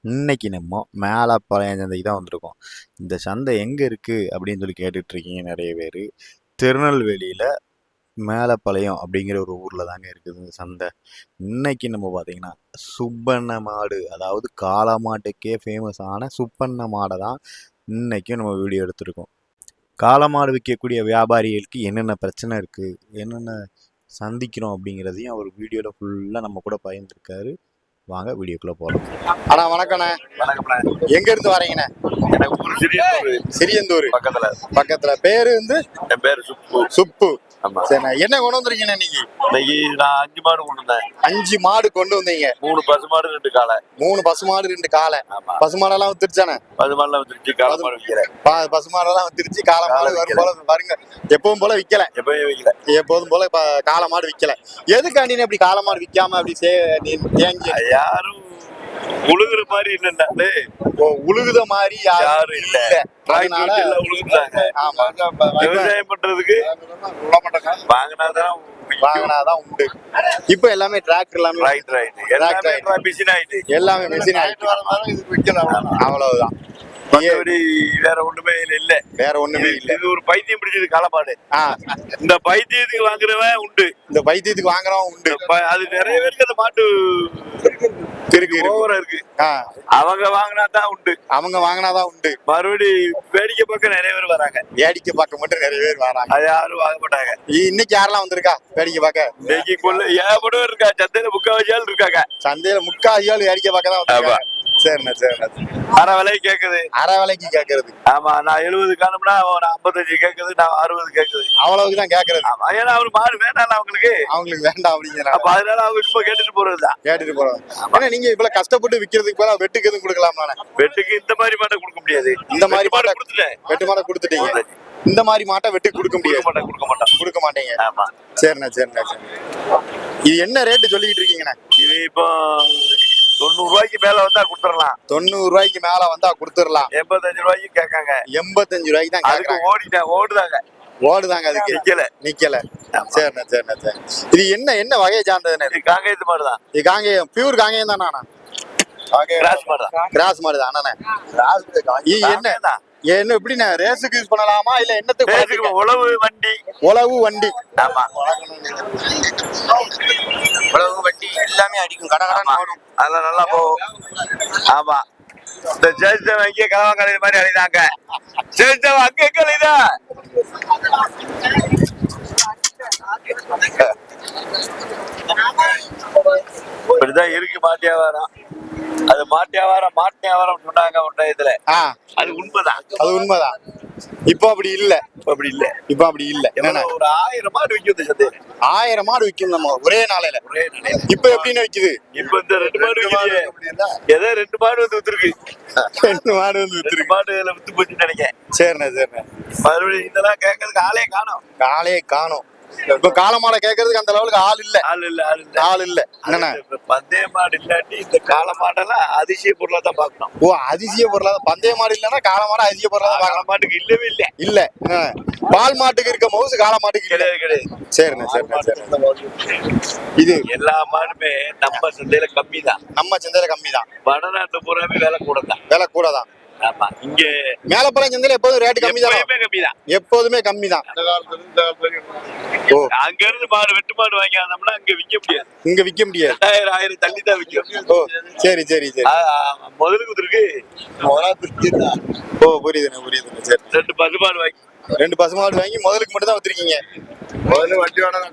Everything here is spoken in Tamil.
இன்னைக்கு நம்ம மேலப்பாளையம் சந்தைக்கு தான் வந்திருக்கோம். இந்த சந்தை எங்க இருக்கு அப்படின்னு சொல்லி கேட்டுட்டு இருக்கீங்க நிறைய பேர். திருநெல்வேலியில மேலப்பாளையம் அப்படிங்கிற ஒரு ஊர்ல தாங்க இருக்குது இந்த சந்தை. இன்னைக்கு நம்ம பார்த்தீங்கன்னா சுப்பண்ண மாடு, அதாவது காளமாட்டுக்கே ஃபேமஸ் ஆன சுப்பண்ண மாடை தான் இன்னைக்கும் நம்ம வீடியோ எடுத்திருக்கோம். காளமாடு விற்கக்கூடிய வியாபாரிகளுக்கு என்னென்ன பிரச்சனை இருக்கு, என்னென்ன சந்திக்கிறோம் அப்படிங்கிறதையும் அவர் வீடியோல ஃபுல்லா நம்ம கூட பகிர்ந்துருக்காரு. வாங்க வீடியோக்குள்ள போகலாம். அண்ணா வணக்கண்ணே. வணக்கம்ண்ணே. எங்க இருந்து வரீங்கண்ணே? எனக்கு ஊர் சிறியந்தூர் பக்கத்துல. பேரு வந்து? என் பேரு சுப்பு. சுப்பு. ஆமா. சரிண்ணா, என்ன கொண்டு வந்திருக்கீங்க இன்னைக்கு? இன்னைக்கு நான் 5 மாடு கொண்டு வந்தேன். 5 மாடு கொண்டு வந்தீங்க. 3 பசுமாடு 2 காளை. 3 பசுமாடு 2 காளை. பசுமாடெல்லாம் வித்துருச்சானே? பசுமாடெல்லாம் வித்துருச்சு, காளை மாடு விற்கிறேன். பசுமாடெல்லாம் வித்துருச்சு, காளை மாடு வரும் போல பாருங்க. எப்பவும் போல விக்கல. எப்போதும் போல காளை மாடு விக்கல. எதுக்காண்டி அப்படி காளை மாடு விக்காம அப்படி தேங்கி? யாரும் உழுகுற மாதிரி இல்ல. உழுகுத மாதிரி யாரும் இல்ல. விவசாயம் பண்றதுக்கு வாங்கினாதான் உண்டு. இப்ப எல்லாமே டிராக்டர், எல்லாமே மிஷின் ஆயிட்டு. அவ்வளவுதான், வேற ஒண்ணுமே இல்ல. வேற ஒண்ணுமே இல்ல. இது ஒரு பைத்தியம் பிடிச்சது காளமாடு. இந்த பைத்தியத்துக்கு வாங்குறவன் உண்டு. இந்த பைத்தியத்துக்கு வாங்குறவன் உண்டு. அது நிறைய பேருக்கு அந்த மாட்டு இருக்கு. அவங்க வாங்கினாதான் உண்டு. மறுபடி வேடிக்கை பார்க்க நிறைய பேர் வராங்க. வேடிக்கை பார்க்க மட்டும் நிறைய பேர் வராங்க. அது யாரும் வாங்க மாட்டாங்க. இன்னைக்கு யாரெல்லாம் வந்திருக்கா வேடிக்கை பார்க்க? இன்னைக்கு ஏகப்படும் இருக்கா. சந்தையில 3/4 ஆள் இருக்காங்க. சந்தையில 3/4 ஆள் வேடிக்கை பார்க்க தான் வந்திருக்காங்க. சரிண்ணா. அரை விலைக்கு கேக்குது. அரை விலைக்கு கேக்குறது. ஆமா, நான் 70 காணும்னா 55 கேக்குது, நான் 60 கேக்குது. அவ்வளவுக்கு தான் கேக்குறது. ஏன்னா அவரு மாடு வேண்டாம், அவங்களுக்கு வேண்டாம் அப்படிங்கிற. அப்ப அதனால அவங்க இப்ப கேட்டுட்டு போறதுதான். ஆனா நீங்க இவ்வளவு கஷ்டப்பட்டு விக்கிறதுக்கு போல வெட்டுக்கு எதுவும் கொடுக்கலாமா? வெட்டுக்கு இந்த மாதிரி மாட்டை கொடுக்க முடியாது. இந்த மாதிரி மாட்டை கொடுத்துட்டேன். வெட்டு மாட்டை கொடுத்துட்டீங்க. இந்த மாதிரி மாட்டை வெட்டி கொடுக்க முடியாது. கொடுக்க மாட்டீங்க. ஆமா. சரிண்ணா. இது என்ன ரேட்டு சொல்லிக்கிட்டு இருக்கீங்கண்ணா? இது இப்போ 90 ரூபாய்க்கு மேல வந்தா கொடுத்துடலாம். 90 ரூபாய்க்கு மேல வந்தா கொடுத்துடலாம். 85 ரூபாய்க்கு கேட்காங்க. 85 ரூபாய்க்கு தான் கேட்காங்க. ஓடுதாங்க. அதுக்கு நிக்கல. சரிண்ணா. இது என்ன வகையை சார்ந்ததுன்னு? இது காங்கேயத்து மாடு தான். இது காங்கேயம், பியூர் காங்கேயம் தானா? கிராஸ் மாடு தான் அண்ணா. என்ன எப்படிண்ணா ரேஸுக்கு யூஸ் பண்ணலாமா இல்ல என்னத்துக்கு? உழவு வண்டி. ஆமா, உழவு வண்டி எல்லாமே அடிக்கும். கடகடன்னு ஓடும். அதெல்லாம் நல்லா போகும். ஆமா, இந்த சேஷ்டம் அங்கே கலவாங்கலை மாதிரி அழிதாங்க. சேஷ்டம் அங்கே கலைதா. இப்படிதான் இருக்கு மாட்டு வியாபாரம். அது மாட்டு வியாபாரம் சொன்னாங்க ஒரு டயத்துல. அது உண்மைதான். இப்போ அப்படி இல்ல. ஒரு 1000 மாடு விற்கும் சந்தையில. 1000 மாடு விற்கும் நம்ம ஒரே நாளையில. இப்ப எப்படின்னு விக்குது? இப்ப இந்த 2 மாடு விக்குது. ஏதோ 2 மாடு வந்து வித்துருக்கு. 2 மாடு வந்து வித்துருக்கு. மாடு வித்து போச்சுன்னு நினைக்கிறேன். சரிண்ணா. மறுபடியும் இதெல்லாம் கேட்கறதுக்கு ஆளே காணும். இப்ப காளமாடை கேட்கறதுக்கு அந்த லெவலுக்கு ஆள் இல்ல. என்னன்னா பந்தய மாடு இல்லாட்டி இந்த காளமாடெல்லாம் அதிசய பொருளா தான் பாக்கணும். அதிசய பொருளா தான். பந்தய மாடு இல்லன்னா காளமாடு அதிசய பொருளா தான் பாக்கலாம். மாட்டுக்கு இல்லவே இல்ல. பால் மாட்டுக்கு இருக்க மவுசு காளமாட்டுக்கு கிடையாது. சரிண்ணா. இது எல்லா மாடுமே நம்ம சந்தையில கம்மி தான். வடநாட்டு பூராமே விலை கூட தான். ஆமா, இங்க மேலப்பாளையம் சந்தையில எப்போதும் ரேட் கம்மி தான். எப்போதுமே கம்மி தான். அங்க இருந்து மாடு வெட்டு மாடு வாங்கி வந்தோம்னா இங்க விக்க முடியாது. 1000 தள்ளி தான் விற்கும். சரி. முதலுக்கு இருக்கு. புரியுதுண்ணா. சரி, 2 பசுமாடு வாங்கி முதலுக்கு மட்டும் தான் வச்சிருக்கீங்க. முதல்ல வண்டி வாடகை